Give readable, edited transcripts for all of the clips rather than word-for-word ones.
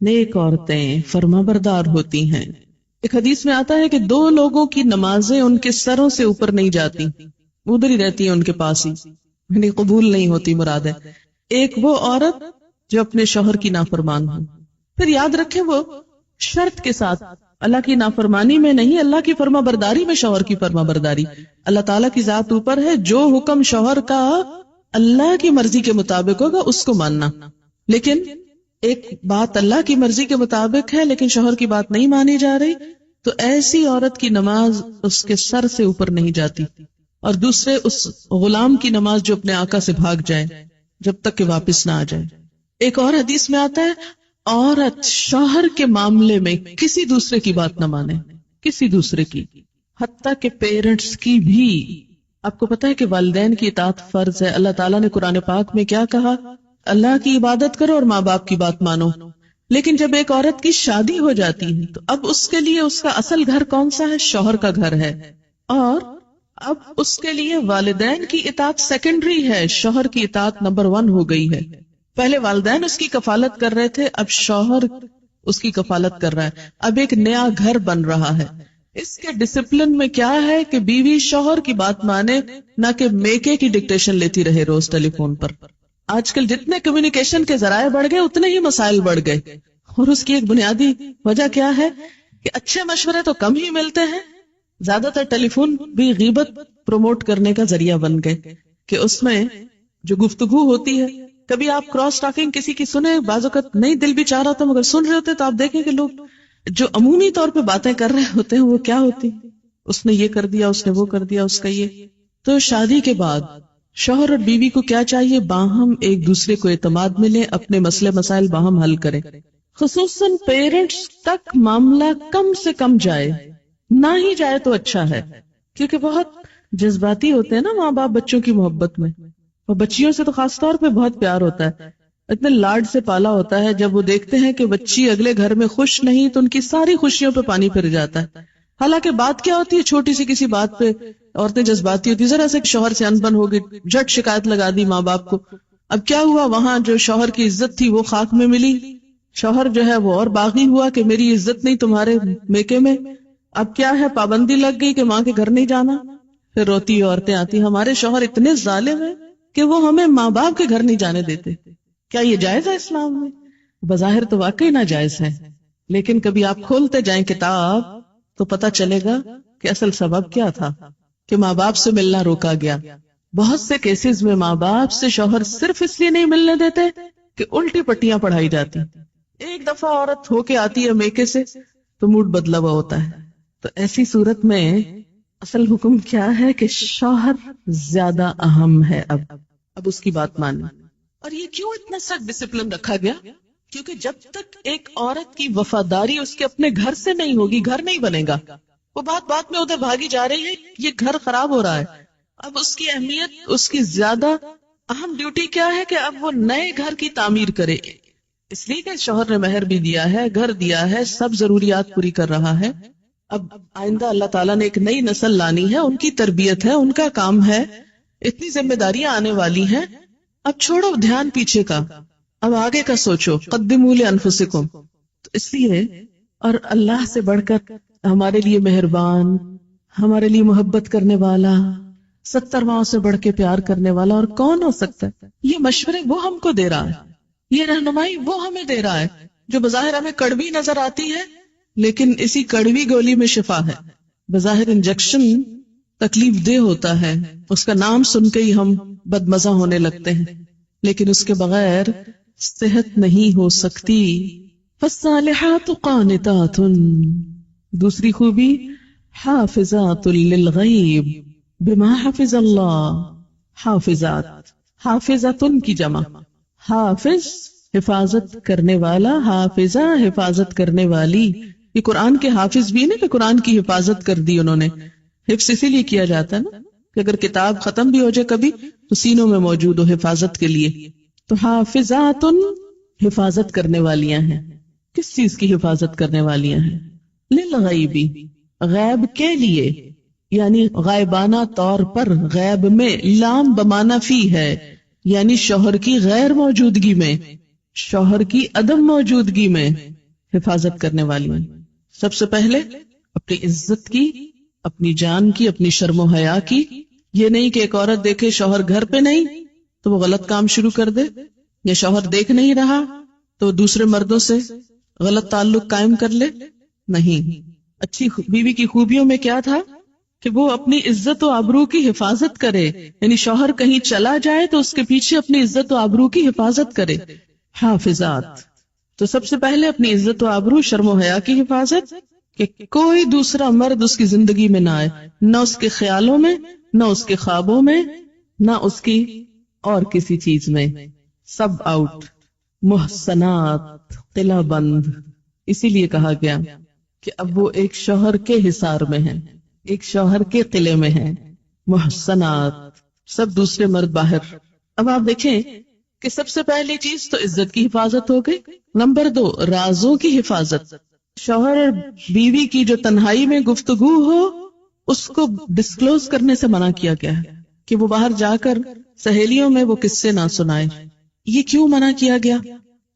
نیک عورتیں فرمانبردار ہوتی ہیں. ایک حدیث میں آتا ہے کہ 2 لوگوں کی نمازیں ان کے سروں سے اوپر نہیں جاتی، ادھر ہی رہتی ہیں ان کے پاس ہی، یعنی قبول نہیں ہوتی. مراد ہے ایک وہ عورت جو اپنے شوہر کی نافرمان ہو. پھر یاد رکھیں وہ شرط کے ساتھ، اللہ کی نافرمانی میں نہیں، اللہ کی فرما برداری میں شوہر کی فرما برداری. اللہ تعالیٰ کی ذات اوپر ہے، جو حکم شوہر کا اللہ کی مرضی کے مطابق ہوگا اس کو ماننا. لیکن ایک بات اللہ کی مرضی کے مطابق ہے لیکن شوہر کی بات نہیں مانی جا رہی، تو ایسی عورت کی نماز اس کے سر سے اوپر نہیں جاتی. اور دوسرے اس غلام کی نماز جو اپنے آقا سے بھاگ جائے جب تک کہ واپس نہ آ جائے. ایک اور حدیث میں آتا ہے عورت شوہر کے معاملے میں کسی دوسرے کی بات نہ مانے، کسی دوسرے کی، حتیٰ کہ پیرنٹس کی بھی. آپ کو پتا ہے کہ والدین کی اطاعت فرض ہے. اللہ تعالیٰ نے قرآن پاک میں کیا کہا؟ اللہ کی عبادت کرو اور ماں باپ کی بات مانو. لیکن جب ایک عورت کی شادی ہو جاتی ہے تو اب اس کے لیے اس کا اصل گھر کون سا ہے؟ شوہر کا گھر ہے. اور اب اس کے لیے والدین کی اطاعت سیکنڈری ہے، شوہر کی اطاعت نمبر 1 ہو گئی ہے. پہلے والدین اس کی کفالت کر رہے تھے، اب شوہر اس کی کفالت کر رہا ہے. اب ایک نیا گھر بن رہا ہے. اس کے ڈسپلن میں کیا ہے کہ بیوی شوہر کی بات مانے، نہ کہ میکے کی ڈکٹیشن لیتی رہے روز ٹیلی فون پر. آج کل جتنے کمیونیکیشن کے ذرائع بڑھ گئے اتنے ہی مسائل بڑھ گئے. اور اس کی ایک بنیادی وجہ کیا ہے کہ اچھے مشورے تو کم ہی ملتے ہیں. زیادہ تر ٹیلی فون بھی غیبت پروموٹ کرنے کا ذریعہ بن گئے کہ اس میں جو گفتگو ہوتی ہے، کبھی آپ کراس ٹاکنگ کسی کی سنیں، بعض اوقات نہیں دل بھی چاہ رہا تھا مگر سن رہے ہوتے تو آپ دیکھیں کہ لوگ جو عمومی طور پہ باتیں کر رہے ہوتے ہیں وہ کیا ہوتی، اس نے یہ کر دیا، اس نے وہ کر دیا، اس کا یہ. تو شادی کے بعد شوہر اور بیوی کو کیا چاہیے؟ باہم ایک دوسرے کو اعتماد ملے، اپنے مسئلے مسائل باہم حل کریں. خصوصاً پیرنٹس تک معاملہ کم سے کم جائے، نہ ہی جائے تو اچھا ہے، کیونکہ بہت جذباتی ہوتے ہیں نا ماں باپ بچوں کی محبت میں، اور بچیوں سے تو خاص طور پہ بہت پیار ہوتا ہے، اتنے لاڈ سے پالا ہوتا ہے. جب وہ دیکھتے ہیں کہ بچی اگلے گھر میں خوش نہیں تو ان کی ساری خوشیوں پہ پانی پھر جاتا ہے. حالانکہ بات کیا ہوتی ہے؟ چھوٹی سی کسی بات پہ عورتیں جذباتی ہوتی، ذرا سے شوہر سے انبن ہو گئی، جھٹ شکایت لگا دی ماں باپ کو. اب کیا ہوا؟ وہاں جو شوہر کی عزت تھی وہ خاک میں ملی، شوہر جو ہے وہ اور باغی ہوا کہ میری عزت نہیں تمہارے میکے میں. اب کیا ہے؟ پابندی لگ گئی کہ ماں کے گھر نہیں جانا. پھر روتی عورتیں آتی، ہمارے شوہر اتنے ظالم ہیں کہ وہ ہمیں ماں باپ کے گھر نہیں جانے دیتے. کیا یہ جائز ہے اسلام میں؟ بظاہر تو واقعی ناجائز ہے، لیکن کبھی آپ کھولتے جائیں کتاب تو پتہ چلے گا کہ اصل سبب کیا تھا کہ ماں باپ سے ملنا روکا گیا. بہت سے کیسز میں ماں باپ سے شوہر صرف اس لیے نہیں ملنے دیتے کہ الٹی پٹیاں پڑھائی جاتی. ایک دفعہ عورت ہو کے آتی ہے میکے سے تو موڈ بدلا ہوا ہوتا ہے. تو ایسی صورت میں اصل حکم کیا ہے کہ شوہر زیادہ اہم ہے. اب اس کی بات ماننا. اور یہ کیوں اتنا سخت ڈسپلن رکھا گیا؟ کیونکہ جب تک ایک عورت کی وفاداری اس کے اپنے گھر سے نہیں ہوگی، گھر نہیں بنے گا. وہ بات میں ادھر بھاگی جا رہی ہے، یہ گھر خراب ہو رہا ہے. اب اس کی اہمیت، اس کی زیادہ اہم ڈیوٹی کیا ہے کہ اب وہ نئے گھر کی تعمیر کرے. اس لیے کہ شوہر نے مہر بھی دیا ہے، گھر دیا ہے، سب ضروریات پوری کر رہا ہے. اب آئندہ اللہ تعالیٰ نے ایک نئی نسل لانی ہے، ان کی تربیت ہے، ان کا کام ہے، اتنی ذمہ داریاں آنے والی ہیں. اب چھوڑو دھیان پیچھے کا، اب آگے کا سوچو. قدموا لانفسکم. تو اس لیے اور اللہ سے بڑھ کر ہمارے لیے مہربان، ہمارے لیے محبت کرنے والا، 70 ماؤں سے بڑھ کے پیار کرنے والا اور کون ہو سکتا ہے؟ یہ مشورے وہ ہم کو دے رہا ہے، یہ رہنمائی وہ ہمیں دے رہا ہے، جو بظاہر ہمیں کڑوی نظر آتی ہے لیکن اسی کڑوی گولی میں شفا ہے. بظاہر انجیکشن تکلیف دہ ہوتا ہے، اس کا نام سن کے ہی ہم بدمزہ ہونے لگتے ہیں، لیکن اس کے بغیر صحت نہیں ہو سکتی. فالصالحات قانتات. دوسری خوبی حافظات للغیب بما حفظ اللہ. حافظات، حافظاتن کی جمع. حافظ حفاظت کرنے والا، حافظہ حفاظت کرنے والی. یہ قرآن کے حافظ بھی ہے نا کہ قرآن کی حفاظت کر دی انہوں نے. حفظ اسی لیے کیا جاتا ہے نا کہ اگر کتاب ختم بھی ہو جائے کبھی تو سینوں میں موجود ہو حفاظت کے لیے. تو حافظات حفاظت کرنے والیاں ہیں. کس چیز کی حفاظت کرنے والیاں ہیں؟ للغیبی، غیب کے لیے، یعنی غائبانہ طور پر. غیب میں لام بمانا فی ہے، یعنی شوہر کی غیر موجودگی میں، شوہر کی عدم موجودگی میں. حفاظت کرنے والی ہیں. سب سے پہلے اپنی عزت کی، اپنی جان کی، اپنی شرم و حیا کی. یہ نہیں کہ ایک عورت دیکھے شوہر گھر پہ نہیں تو وہ غلط کام شروع کر دے، یا شوہر دیکھ نہیں رہا تو دوسرے مردوں سے غلط تعلق قائم کر لے. نہیں، اچھی بیوی کی خوبیوں میں کیا تھا کہ وہ اپنی عزت و آبرو کی حفاظت کرے. یعنی شوہر کہیں چلا جائے تو اس کے پیچھے اپنی عزت و آبرو کی حفاظت کرے. حافظات. تو سب سے پہلے اپنی عزت و آبرو، شرم و حیا کی حفاظت، کہ کوئی دوسرا مرد اس کی زندگی میں نہ آئے، نہ اس کے خیالوں میں، نہ اس کے خوابوں میں، نہ اس کی اور کسی چیز میں. Sub out. محسنات، قلعہ بند. اسی لیے کہا گیا کہ اب وہ ایک شوہر کے حصار میں ہیں، ایک شوہر کے قلعے میں ہیں. محسنات، سب دوسرے مرد باہر. اب آپ دیکھیں کہ سب سے پہلی چیز تو عزت کی حفاظت ہو گئی. نمبر 2، رازوں کی حفاظت. شوہر اور بیوی کی جو تنہائی میں گفتگو ہو اس کو ڈسکلوز کرنے سے منع کیا گیا ہے کہ وہ باہر جا کر سہیلیوں میں وہ قصے نہ سنائے. یہ کیوں منع کیا گیا؟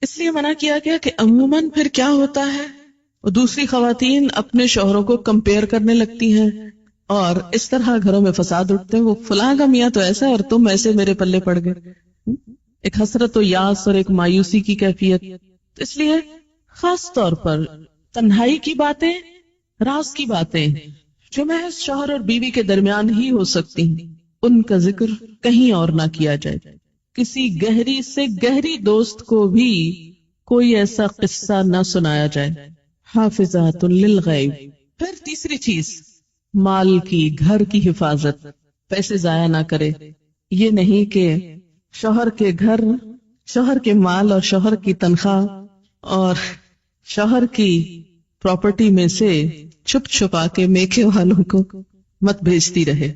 اس لیے منع کیا گیا کہ عموماً پھر کیا ہوتا ہے، وہ دوسری خواتین اپنے شوہروں کو کمپیئر کرنے لگتی ہیں اور اس طرح گھروں میں فساد اٹھتے ہیں. وہ فلاں کا میاں تو ایسا اور تم ایسے میرے پلے پڑ گئے. ایک حسرت و یاس اور ایک مایوسی کی کیفیت. اس لیے خاص طور پر تنہائی کی باتیں، راز کی باتیں جو محض شوہر اور بیوی کے درمیان ہی ہو سکتی ہیں، ان کا ذکر کہیں اور نہ کیا جائے. کسی گہری سے گہری دوست کو بھی کوئی ایسا قصہ نہ سنایا جائے. حافظات للغیب. پھر تیسری چیز، مال کی، گھر کی حفاظت. پیسے ضائع نہ کرے. یہ نہیں کہ شوہر کے گھر، شوہر کے مال اور شوہر کی تنخواہ اور شوہر کی پراپرٹی میں سے چھپ چھپا کے میکے والوں کو مت بھیجتی رہے.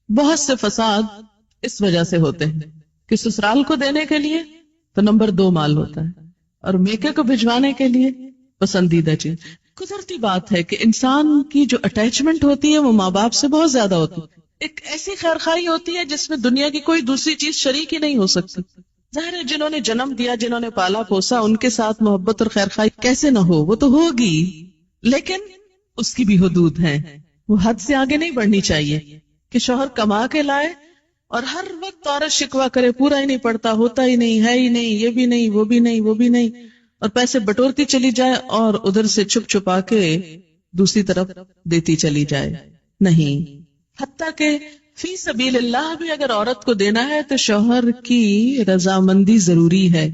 بہت سے فساد اس وجہ سے ہوتے ہیں کہ سسرال کو دینے کے لیے تو نمبر 2 مال ہوتا ہے اور میکے کو بھجوانے کے لیے پسندیدہ چیز. قدرتی بات ہے کہ انسان کی جو اٹیچمنٹ ہوتی ہے وہ ماں باپ سے بہت زیادہ ہوتی ہے. ایک ایسی خیرخواہی ہوتی ہے جس میں دنیا کی کوئی دوسری چیز شریک ہی نہیں ہو سکتی. ظاہر ہے جنہوں نے جنم دیا، جنہوں نے پالا پوسا، ان کے ساتھ محبت اور خیرخواہی کیسے نہ ہو، وہ تو ہوگی، لیکن اس کی بھی حدود ہیں. وہ حد سے آگے نہیں بڑھنی چاہیے کہ شوہر کما کے لائے اور ہر وقت عورت شکوا کرے، پورا ہی نہیں پڑتا، ہوتا ہی نہیں، ہے ہی نہیں، یہ بھی نہیں، وہ بھی نہیں، وہ بھی نہیں، اور پیسے بٹورتی چلی جائے اور ادھر سے چھپ چھپا کے دوسری طرف دیتی چلی جائے. نہیں، حتیٰ کہ فی سبیل اللہ بھی اگر عورت کو دینا ہے تو شوہر کی رضامندی ضروری ہے.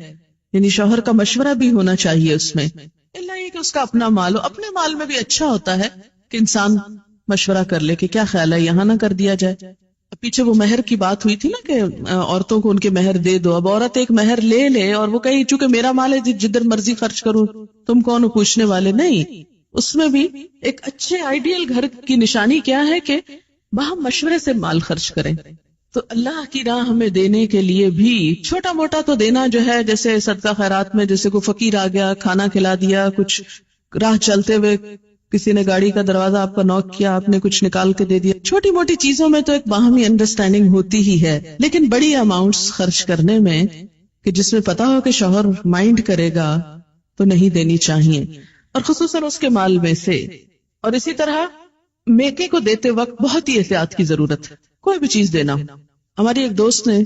یعنی شوہر کا مشورہ بھی ہونا چاہیے اس میں. اللہ یہ کہ اس کا اپنا مال ہو. اپنے مال میں بھی اچھا ہوتا ہے کہ انسان مشورہ کر لے کہ کیا خیال ہے، یہاں نہ کر دیا جائے. پیچھے وہ مہر کی بات ہوئی تھی نا کہ عورتوں کو ان کے مہر دے دو. اب عورت ایک مہر لے لے اور وہ کہے چونکہ میرا مال ہے جدھر مرضی خرچ کروں، تم کون ہو پوچھنے والے. نہیں، اس میں بھی ایک اچھے آئیڈیل گھر کی نشانی کیا ہے کہ باہم مشورے سے مال خرچ کریں. تو اللہ کی راہ میں دینے کے لیے بھی چھوٹا موٹا تو دینا جو ہے، جیسے صدقہ خیرات میں جیسے کوئی فقیر آ گیا کھانا کھلا دیا، کچھ راہ چلتے ہوئے کسی نے گاڑی کا دروازہ آپ کا نوک کیا، آپ نے کچھ نکال کے دے دیا. چھوٹی موٹی چیزوں میں تو ایک باہمی انڈرسٹینڈنگ ہوتی ہی ہے، لیکن بڑی اماؤنٹس خرچ کرنے میں کہ جس میں پتا ہو کہ شوہر مائنڈ کرے گا تو نہیں دینی چاہیے، اور خصوصاً اس کے مال میں سے. اور اسی طرح میکے کو دیتے وقت بہت ہی احتیاط کی ضرورت ہے. کوئی بھی چیز دینا. ہماری ایک دوست نے،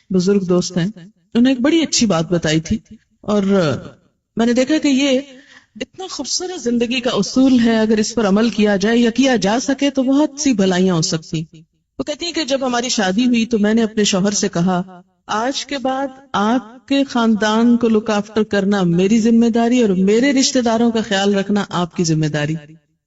بزرگ دوست ہیں، انہوں نے ایک بڑی اچھی بات بتائی تھی اور میں نے دیکھا کہ یہ اتنا خوبصورت زندگی کا اصول ہے، اگر اس پر عمل کیا جائے یا کیا جا سکے تو بہت سی بھلائیاں ہو سکتی. وہ کہتی ہیں کہ جب ہماری شادی ہوئی تو میں نے اپنے شوہر سے کہا آج کے بعد آپ کے خاندان کو لک آفٹر کرنا میری ذمہ داری اور میرے رشتہ داروں کا خیال رکھنا آپ کی ذمہ داری.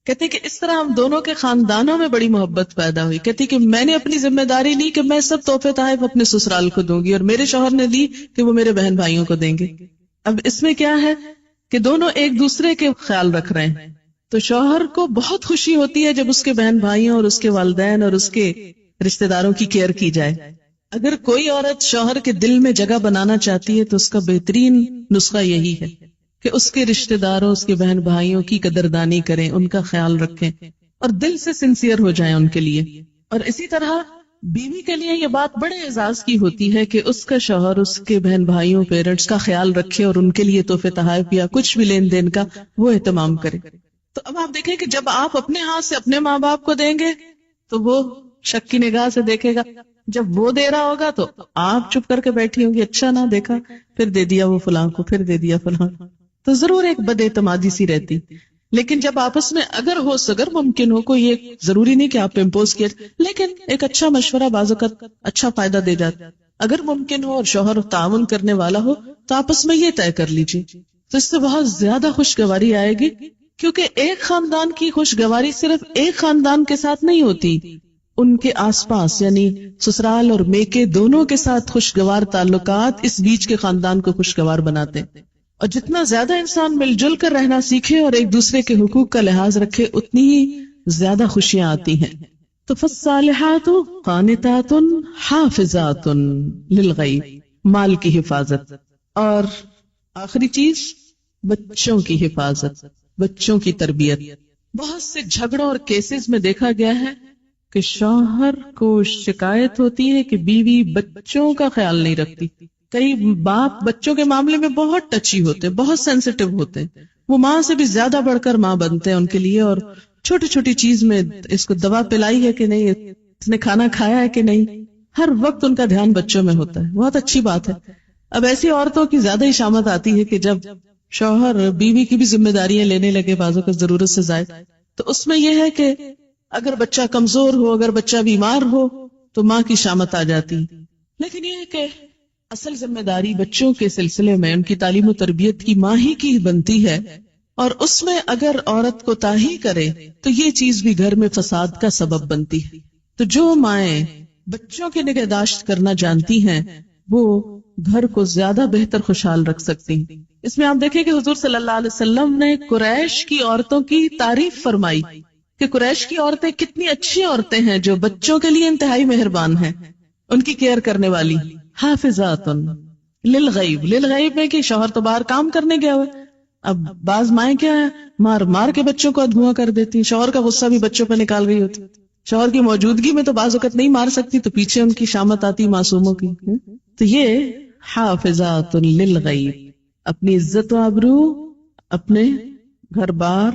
کہتی کہ اس طرح ہم دونوں کے خاندانوں میں بڑی محبت پیدا ہوئی. کہتی کہ میں نے اپنی ذمہ داری لی کہ میں سب تحفے تحائف اپنے سسرال کو دوں گی اور میرے شوہر نے لی کہ وہ میرے بہن بھائیوں کو دیں گے. اب اس میں کیا ہے کہ دونوں ایک دوسرے کے خیال رکھ رہے ہیں. تو شوہر کو بہت خوشی ہوتی ہے جب اس کے بہن بھائیوں اور اس کے والدین اور اس کے رشتہ داروں کی کیئر کی جائے. اگر کوئی عورت شوہر کے دل میں جگہ بنانا چاہتی ہے تو اس کا بہترین نسخہ یہی ہے کہ اس کے رشتہ داروں، اس کے بہن بھائیوں کی قدردانی کریں، ان کا خیال رکھیں اور دل سے سنسیئر ہو جائیں ان کے لیے. اور اسی طرح بیوی کے لیے یہ بات بڑے اعزاز کی ہوتی ہے کہ اس کا شوہر اس کے بہن بھائیوں پیرنٹس کا خیال رکھے اور ان کے لیے تحفے تحائف یا کچھ بھی لین دین کا وہ اہتمام کرے. تو اب آپ دیکھیں کہ جب آپ اپنے ہاتھ سے اپنے ماں باپ کو دیں گے تو وہ شک کی نگاہ سے دیکھے گا، جب وہ دے رہا ہوگا تو آپ چپ کر کے بیٹھی ہوگی، اچھا نہ دیکھا، پھر دے دیا وہ فلاں کو، پھر دے دیا فلاں، تو ضرور ایک بد اعتمادی سی رہتی. لیکن جب آپس میں اگر ممکن ہو، کوئی یہ ضروری نہیں کہ آپ امپوز کیے، لیکن ایک اچھا مشورہ بعض اوقات اچھا فائدہ دے جاتا، اگر ممکن ہو اور شوہر تعاون کرنے والا ہو تو آپس میں یہ طے کر لیجیے، تو اس سے بہت زیادہ خوشگواری آئے گی. کیونکہ ایک خاندان کی خوشگواری صرف ایک خاندان کے ساتھ نہیں ہوتی، ان کے آس پاس یعنی سسرال اور میکے دونوں کے ساتھ خوشگوار تعلقات اس بیچ کے خاندان کو خوشگوار بناتے ہیں. اور جتنا زیادہ انسان مل جل کر رہنا سیکھے اور ایک دوسرے کے حقوق کا لحاظ رکھے، اتنی ہی زیادہ خوشیاں آتی ہیں. تو فالصالحات قانتات حافظات للغیب، مال کی حفاظت، اور آخری چیز بچوں کی حفاظت، بچوں کی تربیت. بہت سے جھگڑوں اور کیسز میں دیکھا گیا ہے کہ شوہر کو شکایت ہوتی ہے کہ بیوی بچوں کا خیال نہیں رکھتی. کئی باپ بچوں کے معاملے میں بہت ٹچی ہوتے ہیں، بہت سینسیٹیو ہوتے ہیں، وہ ماں سے بھی زیادہ بڑھ کر ماں بنتے ہیں ان کے لیے، اور چھوٹی چھوٹی چیز میں اس کو دوا پلائی ہے کہ نہیں، اس نے کھانا کھایا ہے کہ نہیں، ہر وقت ان کا دھیان بچوں میں ہوتا ہے. بہت اچھی بات ہے. اب ایسی عورتوں کی زیادہ ہی شامت آتی ہے کہ جب شوہر بیوی کی بھی ذمہ داریاں لینے لگے بعضوں کو ضرورت سے زائد، تو اس میں یہ ہے کہ اگر بچہ کمزور ہو، اگر بچہ بیمار ہو تو ماں کی شامت آ جاتی. لیکن یہ ہے کہ اصل ذمہ داری بچوں کے سلسلے میں ان کی تعلیم و تربیت کی ماں ہی کی بنتی ہے، اور اس میں اگر عورت کو تاہی کرے تو یہ چیز بھی گھر میں فساد کا سبب بنتی ہے. تو جو مائیں بچوں کی نگہداشت کرنا جانتی ہیں وہ گھر کو زیادہ بہتر خوشحال رکھ سکتی ہیں. اس میں آپ دیکھیں کہ حضور صلی اللہ علیہ وسلم نے قریش کی عورتوں کی تعریف فرمائی کہ قریش کی عورتیں کتنی اچھی عورتیں ہیں جو بچوں کے لیے انتہائی مہربان ہیں، ان کی کیئر کرنے والی. حافظات للغیب، للغیب میں کہ شوہر تو باہر کام کرنے گیا ہوئے. اب بعض مائیں کیا ہے، مار مار کے بچوں کو ادھواں کر دیتی، شوہر کا غصہ بھی بچوں پہ نکال رہی ہوتی، شوہر کی موجودگی میں تو بعض اوقات نہیں مار سکتی تو پیچھے ان کی شامت آتی معصوموں کی. تو یہ حافظات للغیب، اپنی عزت و آبرو، اپنے گھر بار،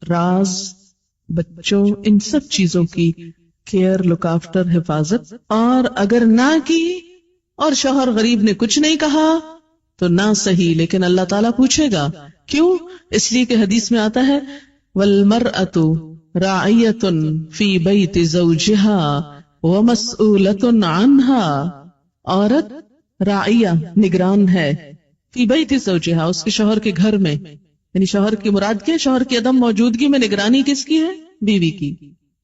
راز، بچوں، ان سب چیزوں کی کیئر، لک آفٹر، حفاظت. اور اگر نہ کی اور شوہر غریب نے کچھ نہیں کہا تو نہ صحیح، لیکن اللہ تعالیٰ پوچھے گا. کیوں؟ اس لیے کہ حدیث میں آتا ہے وَالْمَرْأَةُ رَاعِيَةٌ فِي بَيْتِ زَوْجِهَا وَمَسْئُولَةٌ عَنْهَا، عورت راعیہ، نگران ہے، فی بیت زوجہا، اس کے شوہر کے گھر میں. یعنی شوہر کی مراد کیا؟ شوہر کی عدم موجودگی میں نگرانی کس کی ہے؟ بیوی کی.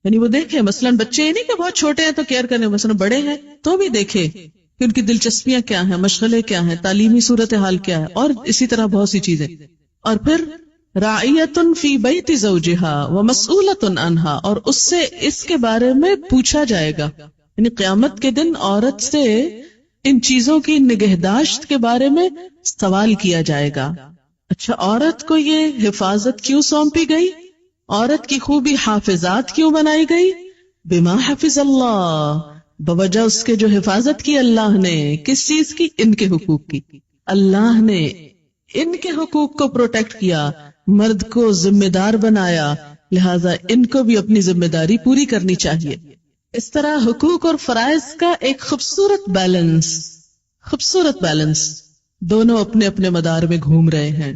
یعنی وہ دیکھے مثلاً بچے نہیں کہ بہت چھوٹے ہیں تو کیئر کرنے، مثلاً بڑے ہیں تو بھی دیکھے کہ ان کی دلچسپیاں کیا ہیں، مشغلے کیا ہیں، تعلیمی صورتحال کیا ہے، اور اسی طرح بہت سی چیزیں. اور پھر راعیۃ فی بیت زوجہا ومسئولۃ عنہا، اور اس سے اس کے بارے میں پوچھا جائے گا. یعنی قیامت کے دن عورت سے ان چیزوں کی نگہداشت کے بارے میں سوال کیا جائے گا. اچھا، عورت کو یہ حفاظت کیوں سونپی گئی؟ عورت کی خوبی حافظات کیوں بنائی گئی؟ بما حفظ اللہ، بوجہ اس کے جو حفاظت کی اللہ نے. کس چیز کی؟ ان کے حقوق کی. اللہ نے ان کے حقوق کو پروٹیکٹ کیا، مرد کو ذمہ دار بنایا، لہذا ان کو بھی اپنی ذمہ داری پوری کرنی چاہیے. اس طرح حقوق اور فرائض کا ایک خوبصورت بیلنس، دونوں اپنے اپنے مدار میں گھوم رہے ہیں.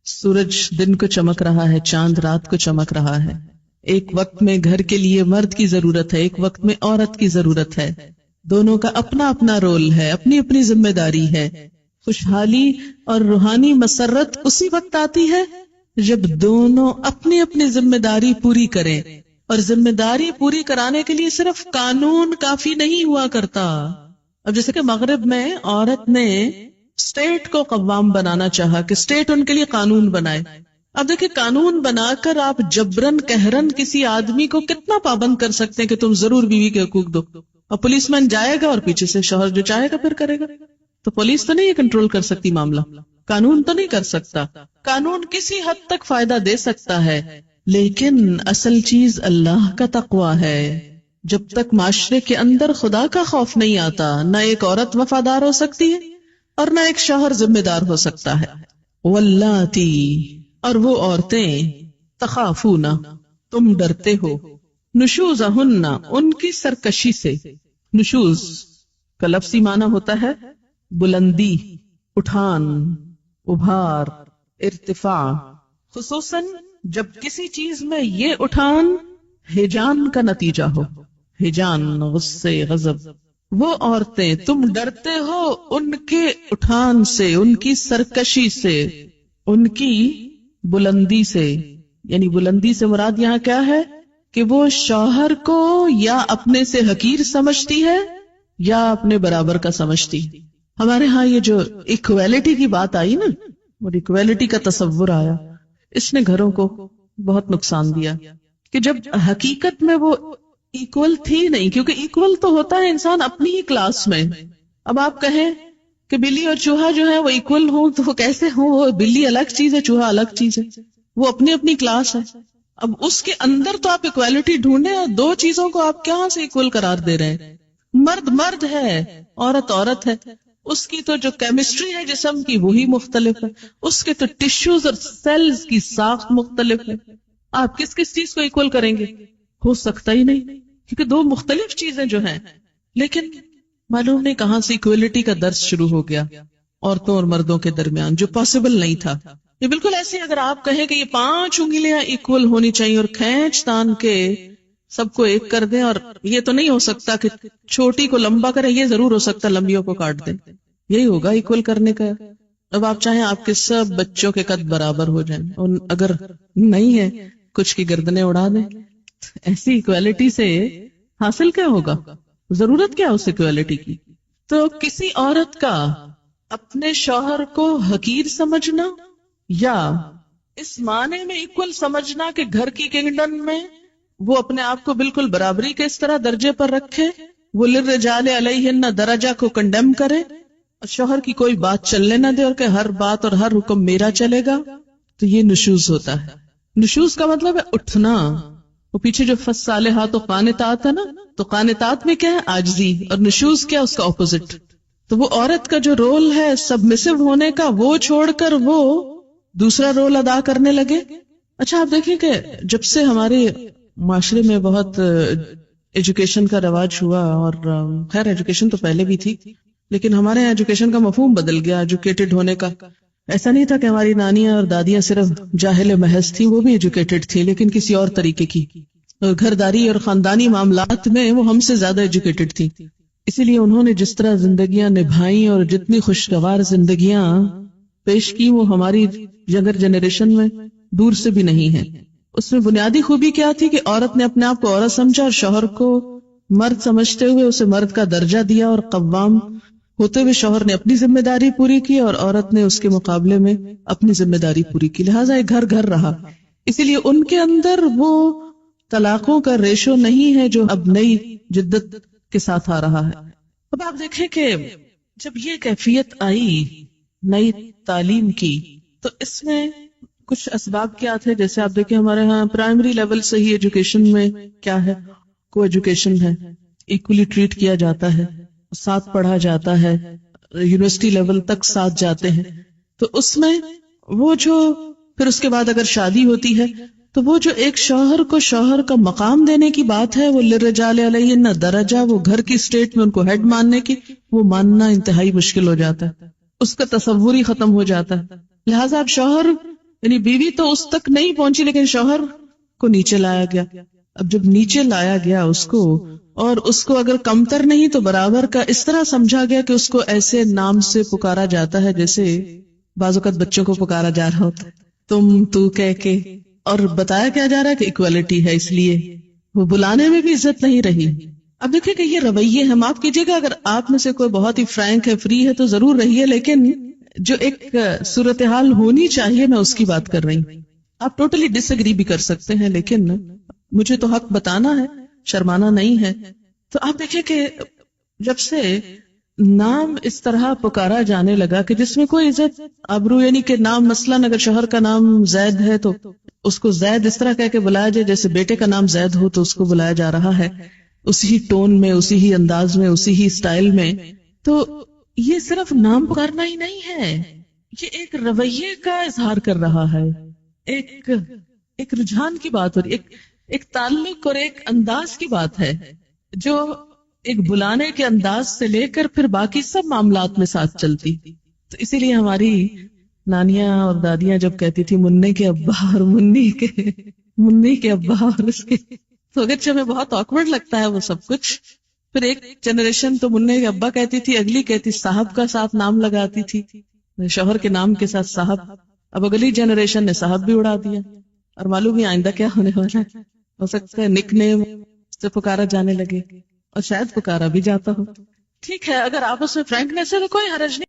سورج دن کو چمک رہا ہے، چاند رات کو چمک رہا ہے. ایک وقت میں گھر کے لیے مرد کی ضرورت ہے، ایک وقت میں عورت کی ضرورت ہے. دونوں کا اپنا اپنا رول ہے، اپنی اپنی ذمہ داری ہے. خوشحالی اور روحانی مسرت اسی وقت آتی ہے جب دونوں اپنی اپنی ذمہ داری پوری کریں. اور ذمہ داری پوری کرانے کے لیے صرف قانون کافی نہیں ہوا کرتا. اب جیسے کہ مغرب میں عورت نے اسٹیٹ کو قوام بنانا چاہا کہ اسٹیٹ ان کے لیے قانون بنائے. اب دیکھیں قانون بنا کر آپ جبرن قہرن کسی آدمی کو کتنا پابند کر سکتے ہیں کہ تم ضرور بیوی کے حقوق دو، اور پولیس مین جائے گا اور پیچھے سے شوہر جو چاہے گا پھر کرے گا. تو پولیس تو نہیں کنٹرول کر سکتی معاملہ، قانون تو نہیں کر سکتا. قانون کسی حد تک فائدہ دے سکتا ہے، لیکن اصل چیز اللہ کا تقوی ہے. جب تک معاشرے کے اندر خدا کا خوف نہیں آتا، نہ ایک عورت وفادار ہو سکتی ہے اور نہ ایک شوہر ذمہ دار ہو سکتا ہے۔ واللاتی، اور وہ عورتیں، تخافون، تم ڈرتے ہو، نشوزہن، ان کی سرکشی سے۔ نشوز کا لفظی معنی ہوتا ہے بلندی، اٹھان، ابھار، ارتفاع، خصوصاً جب کسی چیز میں یہ اٹھان ہیجان کا نتیجہ ہو، ہیجان، غصے، غضب۔ وہ عورتیں تم ڈرتے ہو ان کے اٹھان سے، ان کی سرکشی سے، ان کی بلندی سے۔ یعنی بلندی سے مراد یہاں کیا ہے کہ وہ شوہر کو یا اپنے سے حقیر سمجھتی ہے یا اپنے برابر کا سمجھتی۔ ہمارے ہاں یہ جو ایکویلٹی کی بات آئی نا، اور ایکویلٹی کا تصور آیا، اس نے گھروں کو بہت نقصان دیا، کہ جب حقیقت میں وہ ایکول تھی نہیں، کیونکہ ایکول تو ہوتا ہے انسان اپنی ہی کلاس میں۔ اب آپ کہیں کہ بلی اور چوہا جو ہے وہ ایکول ہوں تو وہ کیسے ہوں؟ وہ بلی الگ چیز ہے، چوہا الگ چیز ہے، وہ اپنی اپنی کلاس ہے۔ اب اس کے اندر تو آپ ایکویلٹی ڈھونڈیں، اور دو چیزوں کو آپ کہاں سے ایکول قرار دے رہے ہیں؟ مرد مرد ہے، عورت عورت ہے، اس کی تو جو کیمسٹری ہے جسم کی وہی مختلف ہے، اس کے تو ٹشوز اور سیلز کی ساخت مختلف ہے۔ آپ کس کس چیز کو ایکول کریں گے؟ ہو سکتا ہی نہیں، کیونکہ دو مختلف چیزیں جو ہیں۔ لیکن معلوم نہیں کہاں سے ایکویلٹی کا درس شروع ہو گیا عورتوں اور مردوں کے درمیان، جو پاسبل نہیں تھا۔ یہ بالکل ایسے اگر آپ کہیں کہ یہ 5 انگلیاں ایکول ہونی چاہیے اور کھینچ تان کے سب کو ایک کر دیں، اور یہ تو نہیں ہو سکتا کہ چھوٹی کو لمبا کریں، یہ ضرور ہو سکتا لمبیوں کو کاٹ دیں، یہی ہوگا ایکول کرنے کا۔ اب آپ چاہیں آپ کے سب بچوں کے قد برابر ہو جائیں، اور اگر نہیں ہے کچھ کی گردنیں اڑا دیں، ایسی ایکویلٹی سے حاصل کیا ہوگا؟ ضرورت کیا اس ایکویلٹی کی؟ تو کسی عورت کا اپنے شوہر کو حقیر سمجھنا، یا اس معنی میں ایکول سمجھنا کہ گھر کی کنگڈم میں وہ اپنے آپ کو بالکل برابری کے اس طرح درجے پر رکھے، وہ للرجال علیہن درجہ کو کنڈیم کرے، اور شوہر کی کوئی بات چلنے نہ دے، اور کہ ہر بات اور ہر حکم میرا چلے گا، تو یہ نشوز ہوتا ہے۔ نشوز کا مطلب ہے اٹھنا۔ وہ پیچھے جو فالصالحات و قانتات ہے نا، تو قانتات میں کیا ہے؟ عاجزی، اور نشوز کیا؟ اس کا اپوزٹ۔ تو وہ عورت کا جو رول ہے سبمسو ہونے کا، وہ چھوڑ کر وہ دوسرا رول ادا کرنے لگے۔ اچھا آپ دیکھیں کہ جب سے ہمارے معاشرے میں بہت ایجوکیشن کا رواج ہوا، اور خیر ایجوکیشن تو پہلے بھی تھی، لیکن ہمارے یہاں ایجوکیشن کا مفہوم بدل گیا، ایجوکیٹڈ ہونے کا۔ ایسا نہیں تھا کہ ہماری نانیاں اور دادیاں صرف جاہل محض تھیں، وہ بھی ایجوکیٹڈ تھی، لیکن کسی اور طریقے کی، اور گھرداری اور خاندانی معاملات میں وہ ہم سے زیادہ ایجوکیٹڈ تھی۔ اسی لیے انہوں نے جس طرح زندگیاں نبھائیں اور جتنی خوشگوار زندگیاں پیش کی، وہ ہماری ینگر جنریشن میں دور سے بھی نہیں ہے۔ اس میں بنیادی خوبی کیا تھی کہ عورت نے اپنے آپ کو عورت سمجھا، اور شوہر کو مرد سمجھتے ہوئے اسے مرد کا درجہ دیا، اور قوام ہوتے ہوئے شوہر نے اپنی ذمہ داری پوری کی اور عورت نے اس کے مقابلے میں اپنی ذمہ داری پوری کی، لہٰذا ایک گھر گھر رہا۔ اسی لیے ان کے اندر وہ طلاقوں کا ریشو نہیں ہے جو اب نئی جدت کے ساتھ آ رہا ہے۔ اب آپ دیکھیں کہ جب یہ کیفیت آئی نئی تعلیم کی، تو اس میں کچھ اسباب کیا تھے؟ جیسے آپ دیکھیں ہمارے ہاں پرائمری لیول سے ہی ایجوکیشن میں کیا ہے؟ کو ایجوکیشن ہے، ایکولی ٹریٹ کیا جاتا ہے، ساتھ پڑھا جاتا ہے، یونیورسٹی لیول تک ساتھ جاتے ہیں۔ تو اس میں وہ جو پھر اس کے بعد اگر شادی ہوتی ہے تو وہ جو ایک شوہر کو شوہر کا مقام دینے کی بات ہے، وہ للرجال علیہن درجہ، وہ گھر کی اسٹیٹ میں ان کو ہیڈ ماننے کی، وہ ماننا انتہائی مشکل ہو جاتا ہے، اس کا تصور ہی ختم ہو جاتا ہے۔ لہٰذا اب شوہر یعنی بیوی تو اس تک نہیں پہنچی، لیکن شوہر کو نیچے لایا گیا۔ اب جب نیچے لایا گیا اس کو، اور اس کو اگر کمتر نہیں تو برابر کا اس طرح سمجھا گیا کہ اس کو ایسے نام سے پکارا جاتا ہے جیسے بعض اوقات بچوں کو پکارا جا رہا ہوتا ہے، تم تو کہہ کے، اور بتایا کیا جا رہا ہے کہ ایکویلٹی ہے، اس لیے وہ بلانے میں بھی عزت نہیں رہی۔ اب دیکھیں کہ یہ رویے ہیں، معاف کیجیے گا اگر آپ میں سے کوئی بہت ہی فرینک ہے، فری ہے، تو ضرور رہیے، لیکن جو ایک صورتحال ہونی چاہیے میں اس کی بات کر رہی ہوں۔ آپ ٹوٹلی ڈس ایگری بھی کر سکتے ہیں، لیکن مجھے تو حق بتانا ہے، شرمانا نہیں ہے۔ تو آپ دیکھیں کہ جب سے نام اس طرح پکارا جانے لگا کہ جس میں کوئی عزت آبرو، یعنی کہ نام مثلاً اگر شوہر کا نام زید ہے تو اس کو زید اس طرح کہہ کے بلایا جائے جیسے بیٹے کا نام زید ہو تو اس کو بلایا جا رہا ہے، اسی ہی ٹون میں، اسی ہی انداز میں، اسی ہی سٹائل میں. تو یہ صرف نام پکارنا ہی نہیں ہے، یہ ایک رویے کا اظہار کر رہا ہے، ایک رجحان کی بات ہو رہی، ایک تعلق اور ایک انداز کی بات ہے جو ایک بلانے کے انداز سے لے کر پھر باقی سب معاملات میں ساتھ چلتی. تو اسی لیے ہماری نانیاں اور دادیاں جب کہتی تھی مننے کے ابا اور منی کے ابا اور اس کے، تو اگرچہ ہمیں بہت آکورڈ لگتا ہے وہ سب کچھ. پھر ایک جنریشن تو مننے کے ابا کہتی تھی، اگلی کہتی صاحب کا ساتھ نام لگاتی تھی، شوہر کے نام کے ساتھ صاحب. اب اگلی جنریشن نے صاحب بھی اڑا دیا، اور معلوم نہیں آئندہ کیا ہونے والا ہے. ہو سکتا ہے نک نیم سے پکارا جانے لگے، اور شاید پکارا بھی جاتا ہو. ٹھیک ہے، اگر آپس میں فرینکنیس ہے تو کوئی حرج نہیں.